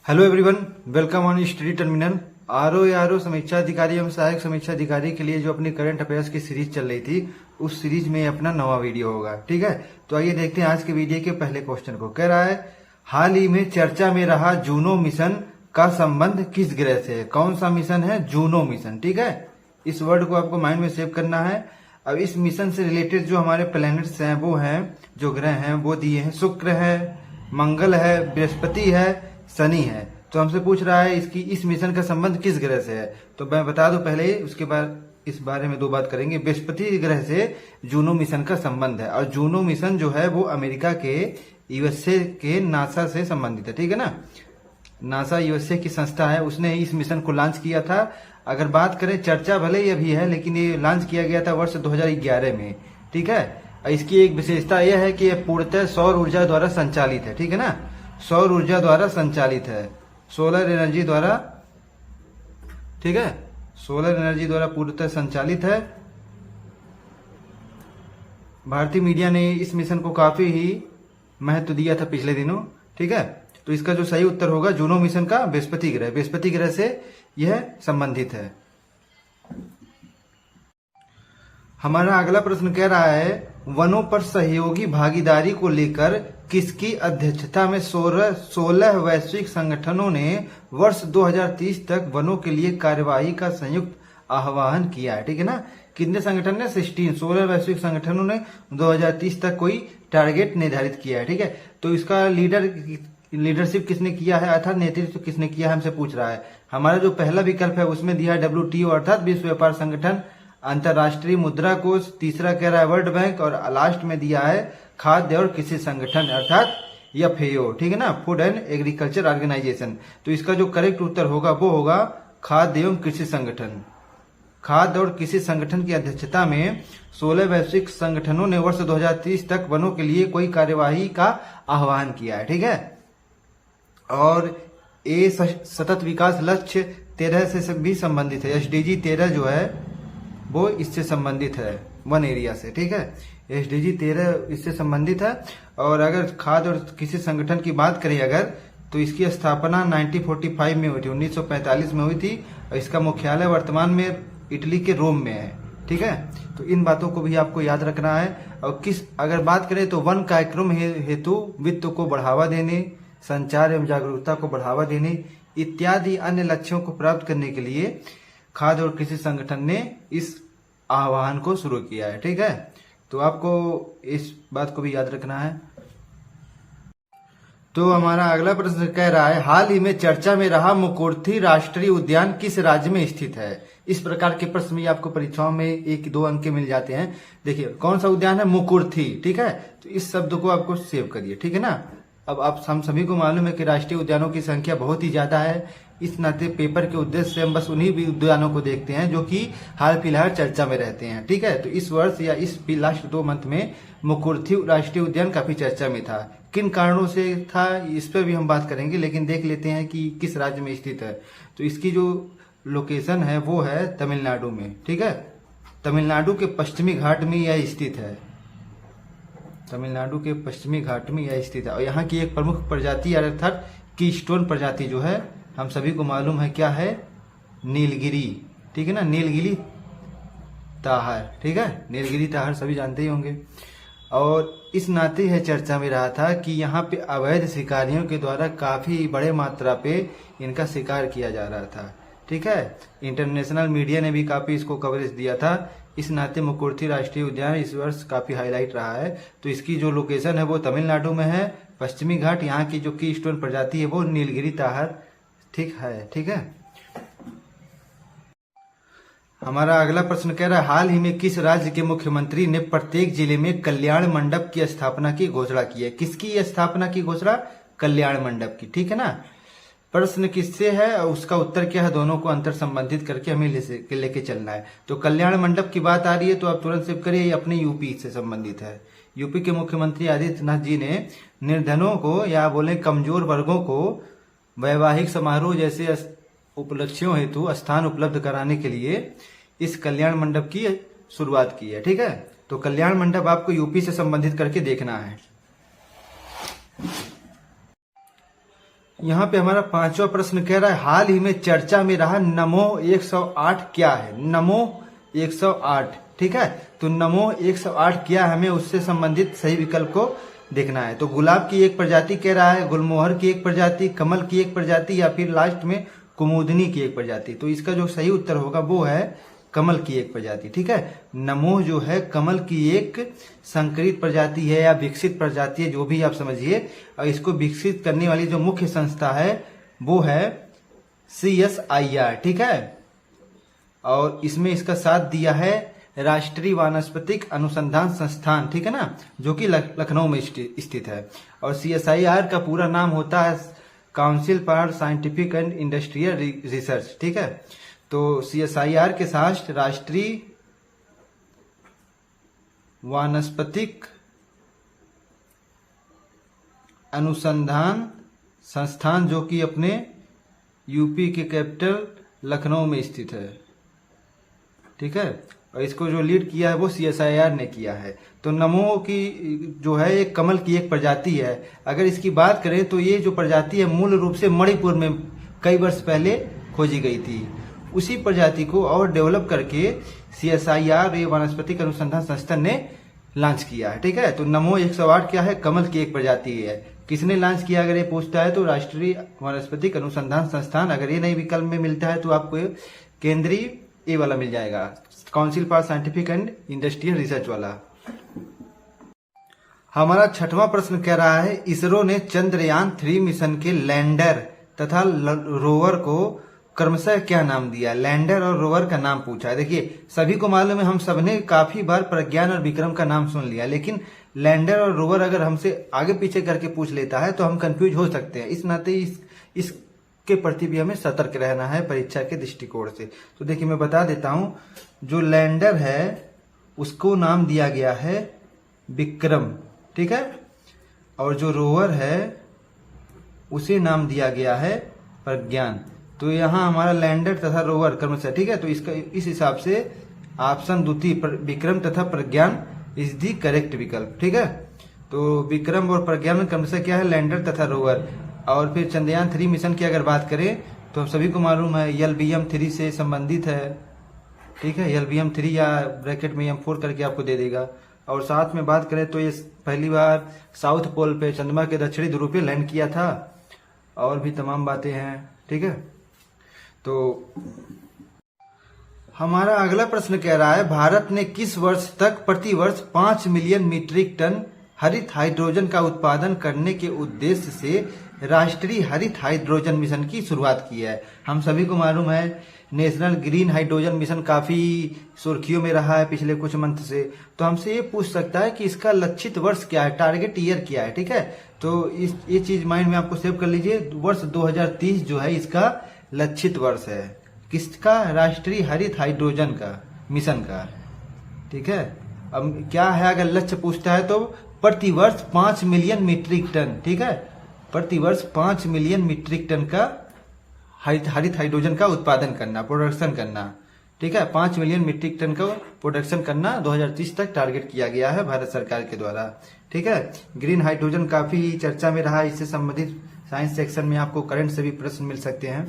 Hello everyone, welcome on study terminal. RO समीक्षा अधिकारी एवं सहायक समीक्षा अधिकारी के लिए जो अपनी करंट अफेयर्स की सीरीज चल रही थी, उस सीरीज में अपना नवा वीडियो होगा। ठीक है, तो आइए देखते हैं आज के वीडियो के पहले क्वेश्चन को। कह रहा है, हाल ही में चर्चा में रहा जूनो मिशन का संबंध किस ग्रह से है? कौन सा मिशन है? Juno mission. ठीक है, इस वर्ड को आपको माइंड में सेव करना है। अब इस मिशन से रिलेटेड जो हमारे प्लैनेट्स हैं, वो हैं, जो ग्रह हैं वो दिए हैं। शुक्र है, मंगल है, बृहस्पति है, शनि है। तो हमसे पूछ रहा है इस मिशन का संबंध किस ग्रह से है। तो मैं बता दूं पहले, उसके बाद इस बारे में दो बात करेंगे। बृहस्पति ग्रह से जूनो मिशन का संबंध है, और जूनो मिशन जो है वो अमेरिका के यूएसए के नासा से संबंधित है। ठीक है ना, नासा यूएसए की संस्था है, उसने इस मिशन को लॉन्च किया था। अगर बात करें, चर्चा भले ही अभी है, लेकिन ये लॉन्च किया गया था वर्ष 2011 में। ठीक है, इसकी एक विशेषता यह है कि यह पूर्णतः सौर ऊर्जा द्वारा संचालित है। ठीक है ना, सौर ऊर्जा द्वारा संचालित है, सोलर एनर्जी द्वारा। ठीक है, सोलर एनर्जी द्वारा पूर्णतः संचालित है। भारतीय मीडिया ने इस मिशन को काफी ही महत्व दिया था पिछले दिनों। ठीक है, तो इसका जो सही उत्तर होगा जूनो मिशन का बृहस्पति ग्रह से यह संबंधित है। हमारा अगला प्रश्न कह रहा है, वनों पर सहयोगी भागीदारी को लेकर किसकी अध्यक्षता में 16 वैश्विक संगठनों ने वर्ष 2030 तक वनों के लिए कार्यवाही का संयुक्त आह्वान किया है? ठीक है ना, कितने संगठन ने? 16 वैश्विक संगठनों ने 2030 तक कोई टारगेट निर्धारित किया है। ठीक है, तो इसका लीडरशिप किसने किया है, अर्थात नेतृत्व किसने किया है, हमसे पूछ रहा है। हमारा जो पहला विकल्प है उसमें दिया है WTO अर्थात विश्व व्यापार संगठन, अंतर्राष्ट्रीय मुद्रा कोष, तीसरा कह रहा है वर्ल्ड बैंक, और लास्ट में दिया है खाद्य और कृषि संगठन अर्थात FAO। ठीक है ना, फूड एंड एग्रीकल्चर ऑर्गेनाइजेशन। तो इसका जो करेक्ट उत्तर होगा वो होगा खाद्य एवं कृषि संगठन। खाद्य और कृषि संगठन की अध्यक्षता में 16 वैश्विक संगठनों ने वर्ष 2030 तक वनों के लिए कोई कार्यवाही का आह्वान किया है। ठीक है, और ये सतत विकास लक्ष्य 13 से भी संबंधित है। SDG 13 जो है वो इससे संबंधित है, वन एरिया से। ठीक है, SDG 13 इससे संबंधित है। और अगर खाद्य और किसी संगठन की बात करें अगर, तो इसकी स्थापना 1945 में हुई थी, 1945 में हुई थी, और इसका मुख्यालय वर्तमान में इटली के रोम में है। ठीक है, तो इन बातों को भी आपको याद रखना है। और अगर बात करें तो वन कार्यक्रम हेतु वित्त को बढ़ावा देने, संचार एवं जागरूकता को बढ़ावा देने इत्यादि अन्य लक्ष्यों को प्राप्त करने के लिए खाद्य और कृषि संगठन ने इस आह्वान को शुरू किया है। ठीक है, तो आपको इस बात को भी याद रखना है। तो हमारा अगला प्रश्न कह रहा है, हाल ही में चर्चा में रहा मुकुर्थी राष्ट्रीय उद्यान किस राज्य में स्थित है? इस प्रकार के प्रश्न भी आपको परीक्षाओं में 1-2 अंक के मिल जाते हैं। देखिए, कौन सा उद्यान है? मुकुर्थी। ठीक है, तो इस शब्द को आपको सेव करिए। ठीक है ना, अब आप हम सभी को मालूम है कि राष्ट्रीय उद्यानों की संख्या बहुत ही ज्यादा है। इस नाते पेपर के उद्देश्य से हम बस उन्हीं भी उद्यानों को देखते हैं जो कि हाल फिलहाल चर्चा में रहते हैं। ठीक है, तो इस वर्ष या इस लास्ट 2 मंथ में मुकुर्थी राष्ट्रीय उद्यान काफी चर्चा में था। किन कारणों से था, इस पर भी हम बात करेंगे, लेकिन देख लेते हैं कि किस राज्य में स्थित है। तो इसकी जो लोकेशन है वो है तमिलनाडु में। ठीक है, तमिलनाडु के पश्चिमी घाट में यह स्थित है। तमिलनाडु के पश्चिमी घाट में यह स्थित है, और यहाँ की एक प्रमुख प्रजाति अर्थात कीस्टोन प्रजाति जो है, हम सभी को मालूम है क्या है? नीलगिरी। ठीक है ना, नीलगिरी ताहर। ठीक है, नीलगिरी ताहर सभी जानते ही होंगे। और इस नाते यह चर्चा में रहा था कि यहाँ पे अवैध शिकारियों के द्वारा काफी बड़े मात्रा पे इनका शिकार किया जा रहा था। ठीक है, इंटरनेशनल मीडिया ने भी काफी इसको कवरेज दिया था। इस नाते मुकुर्थी राष्ट्रीय उद्यान इस वर्ष काफी हाईलाइट रहा है। तो इसकी जो लोकेशन है वो तमिलनाडु में है, पश्चिमी घाट। यहाँ की जो की स्टोन प्रजाति है वो नीलगिरी ताहर ठीक है। ठीक है, हमारा अगला प्रश्न कह रहा है, हाल ही में किस राज्य के मुख्यमंत्री ने प्रत्येक जिले में कल्याण मंडप की स्थापना की घोषणा की है? किसकी स्थापना की घोषणा? कल्याण मंडप की। ठीक है ना, प्रश्न किससे है और उसका उत्तर क्या है, दोनों को अंतर संबंधित करके हमें लेके चलना है। तो कल्याण मंडप की बात आ रही है तो आप तुरंत सेव करिए, अपने यूपी से संबंधित है। यूपी के मुख्यमंत्री आदित्यनाथ जी ने निर्धनों को या बोले कमजोर वर्गों को वैवाहिक समारोह जैसे उपलक्ष्यों हेतु स्थान उपलब्ध कराने के लिए इस कल्याण मंडप की शुरुआत की है। ठीक है, तो कल्याण मंडप आपको यूपी से संबंधित करके देखना है। यहाँ पे हमारा पांचवा प्रश्न कह रहा है हाल ही में चर्चा में रहा नमो 108 क्या है। नमो 108, ठीक है। तो नमो 108 क्या है, हमें उससे संबंधित सही विकल्प को देखना है। तो गुलाब की एक प्रजाति कह रहा है, गुलमोहर की एक प्रजाति, कमल की एक प्रजाति, या फिर लास्ट में कुमुदनी की एक प्रजाति। तो इसका जो सही उत्तर होगा वो है कमल की एक प्रजाति, ठीक है। नमोह जो है कमल की एक संकरित प्रजाति है या विकसित प्रजाति है, जो भी आप समझिए। और इसको विकसित करने वाली जो मुख्य संस्था है वो है CSIR, ठीक है। और इसमें इसका साथ दिया है राष्ट्रीय वानस्पतिक अनुसंधान संस्थान, ठीक है ना, जो कि लखनऊ में स्थित है। और CSIR का पूरा नाम होता है council for scientific and industrial research, ठीक है। तो CSIR के साथ राष्ट्रीय वानस्पतिक अनुसंधान संस्थान, जो कि अपने यूपी के कैपिटल लखनऊ में स्थित है, ठीक है। और इसको जो लीड किया है वो CSIR ने किया है। तो नमो की जो है एक कमल की एक प्रजाति है। अगर इसकी बात करें तो ये जो प्रजाति है मूल रूप से मणिपुर में कई वर्ष पहले खोजी गई थी। उसी प्रजाति को और डेवलप करके CSIR वानस्पतिक अनुसंधान संस्थान ने लॉन्च किया है, ठीक है। तो नमो 108 क्या है, कमल की एक प्रजाति है। किसने लॉन्च किया अगर ये पूछता है तो राष्ट्रीय वानस्पतिक अनुसंधान संस्थान। अगर ये नई विकल्प में मिलता है तो आपको केंद्रीय ए वाला मिल जाएगा, council for scientific and industrial research वाला। हमारा छठवां प्रश्न कह रहा है इसरो ने चंद्रयान 3 मिशन के लैंडर तथा रोवर को क्रमशः क्या नाम दिया। लैंडर और रोवर का नाम पूछा है। देखिए सभी को मालूम है, हम सबने काफी बार प्रज्ञान और विक्रम का नाम सुन लिया, लेकिन लैंडर और रोवर अगर हमसे आगे पीछे करके पूछ लेता है तो हम कंफ्यूज हो सकते हैं। इस नाते इसके प्रति भी हमें सतर्क रहना है परीक्षा के दृष्टिकोण से। तो देखिए मैं बता देता हूं, जो लैंडर है उसको नाम दिया गया है विक्रम, ठीक है। और जो रोवर है उसे नाम दिया गया है प्रज्ञान। तो यहाँ हमारा लैंडर तथा रोवर क्रमशः, ठीक है। तो इसका इस हिसाब से ऑप्शन द्वितीय विक्रम तथा प्रज्ञान इज दी करेक्ट विकल्प, ठीक है। तो विक्रम और प्रज्ञान क्रमशः क्या है, लैंडर तथा रोवर। और फिर चंद्रयान 3 मिशन की अगर बात करें तो हम सभी को मालूम है LBM-3 से संबंधित है, ठीक है। LBM-3 या ब्रैकेट में M4 करके आपको दे देगा। और साथ में बात करें तो ये पहली बार साउथ पोल पे चंद्रमा के दक्षिणी ध्रुव पे लैंड किया था। और भी तमाम बातें हैं, ठीक है। तो हमारा अगला प्रश्न कह रहा है भारत ने किस वर्ष तक प्रति वर्ष 5 मिलियन मीट्रिक टन हरित हाइड्रोजन का उत्पादन करने के उद्देश्य से राष्ट्रीय हरित हाइड्रोजन मिशन की शुरुआत की है। हम सभी को मालूम है नेशनल ग्रीन हाइड्रोजन मिशन काफी सुर्खियों में रहा है पिछले कुछ मंथ से। तो हमसे ये पूछ सकता है कि इसका लक्षित वर्ष क्या है, टारगेट ईयर क्या है, ठीक है। तो ये चीज माइंड में आपको सेव कर लीजिए। वर्ष 2030 जो है इसका लक्षित वर्ष है। किसका, राष्ट्रीय हरित हाइड्रोजन का मिशन का, ठीक है। अब क्या है, अगर लक्ष्य पूछता है तो प्रति वर्ष 5 मिलियन मीट्रिक टन, ठीक है। प्रति वर्ष 5 मिलियन मीट्रिक टन का हरित हाइड्रोजन का उत्पादन करना, प्रोडक्शन करना, ठीक है। 5 मिलियन मीट्रिक टन का प्रोडक्शन करना 2030 तक टारगेट किया गया है भारत सरकार के द्वारा, ठीक है। ग्रीन हाइड्रोजन काफी चर्चा में रहा, इससे संबंधित साइंस सेक्शन में आपको करंट से भी प्रश्न मिल सकते हैं।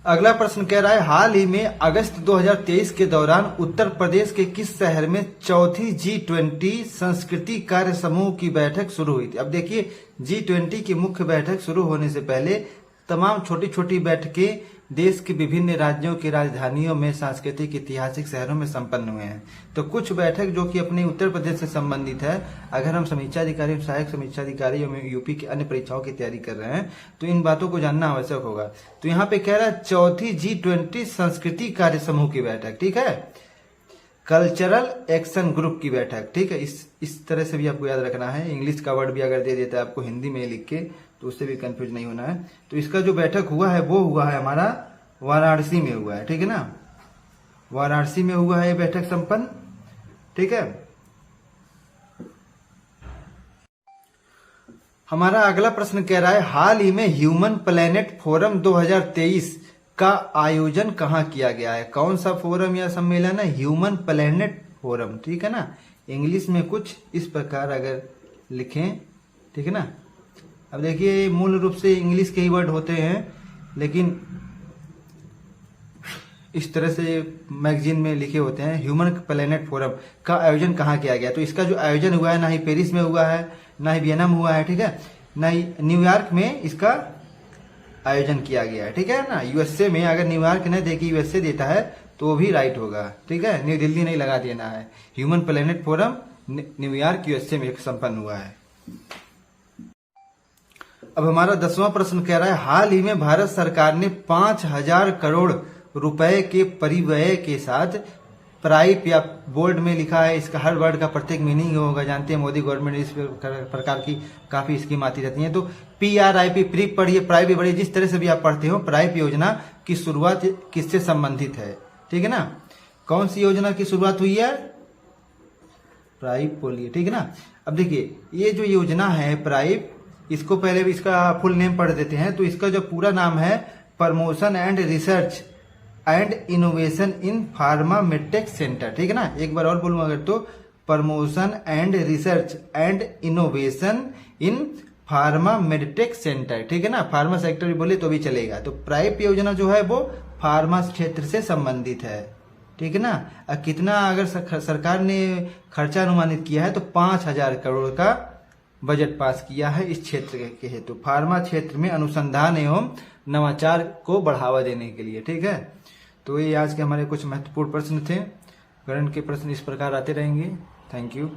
अगला प्रश्न कह रहा है हाल ही में अगस्त 2023 के दौरान उत्तर प्रदेश के किस शहर में चौथी G20 संस्कृति कार्य समूह की बैठक शुरू हुई थी। अब देखिए G20 की मुख्य बैठक शुरू होने से पहले तमाम छोटी छोटी बैठकें देश के विभिन्न राज्यों की राजधानियों में सांस्कृतिक ऐतिहासिक शहरों में संपन्न हुए हैं। तो कुछ बैठक जो कि अपने उत्तर प्रदेश से संबंधित है, अगर हम समीक्षा अधिकारी, सहायक समीक्षा अधिकारी यूपी की अन्य परीक्षाओं की तैयारी कर रहे हैं तो इन बातों को जानना आवश्यक होगा। तो यहाँ पे कह रहा है चौथी G20 संस्कृति कार्य समूह की बैठक, ठीक है। कल्चरल एक्शन ग्रुप की बैठक, ठीक है। इस तरह से भी आपको याद रखना है। इंग्लिश का वर्ड भी अगर दे देता है आपको हिंदी में लिख के तो उससे भी कंफ्यूज नहीं होना है। तो इसका जो बैठक हुआ है वो हुआ है हमारा वाराणसी में हुआ है, ठीक है ना। वाराणसी में हुआ है ये बैठक संपन्न, ठीक है। हमारा अगला प्रश्न कह रहा है हाल ही में ह्यूमन प्लेनेट फोरम 2023 का आयोजन कहाँ किया गया है। कौन सा फोरम या सम्मेलन है, ह्यूमन प्लेनेट फोरम, ठीक है ना। इंग्लिश में कुछ इस प्रकार अगर लिखें, ठीक है ना, अब देखिए मूल रूप से इंग्लिश के ही वर्ड होते हैं, लेकिन इस तरह से मैगजीन में लिखे होते हैं। ह्यूमन प्लेनेट फोरम का आयोजन कहाँ किया गया? तो इसका जो आयोजन हुआ है ना ही पेरिस में हुआ है, ना ही वियना में हुआ है, ठीक है, ना ही न्यूयॉर्क में इसका आयोजन किया गया है, ठीक है ना। यूएसए में, अगर न्यूयॉर्क न दे के यूएसए देता है तो वो भी राइट होगा, ठीक है, न्यू दिल्ली नहीं लगा देना है। Human planet forum New York USA में संपन्न हुआ है। अब हमारा 10वां प्रश्न कह रहा है, हाल ही में भारत सरकार ने 5,000 करोड़ रुपए के परिव्यय के साथ प्राइप, या बोर्ड में लिखा है, इसका हर वर्ड का प्रत्येक मीनिंग होगा, जानते हैं मोदी गवर्नमेंट इस प्रकार की काफी स्कीम आती रहती है। तो PRIP, प्रीप पढ़िए, प्राइप भी पढ़िए, जिस तरह से भी आप पढ़ते हो। प्राइप योजना की शुरुआत किससे संबंधित है, ठीक है ना। कौन सी योजना की शुरुआत हुई है? प्राइप बोलिए, ठीक है ना। अब देखिए ये जो योजना है प्राइप, इसको पहले भी इसका फुल नेम पढ़ देते हैं। तो इसका जो पूरा नाम है promotion and research and innovation in pharma medtech centre, ठीक है ना। एक बार और बोलूं अगर तो, promotion and research and innovation in pharma medtech centre, ठीक है ना। फार्मा सेक्टर भी बोले तो भी चलेगा। तो प्राइप योजना जो है वो फार्मा क्षेत्र से संबंधित है, ठीक है ना। कितना अगर सरकार ने खर्चा अनुमानित किया है तो 5,000 करोड़ का बजट पास किया है इस क्षेत्र के हेतु, फार्मा क्षेत्र में अनुसंधान एवं नवाचार को बढ़ावा देने के लिए, ठीक है। तो ये आज के हमारे कुछ महत्वपूर्ण प्रश्न थे। करंट के प्रश्न इस प्रकार आते रहेंगे। Thank you.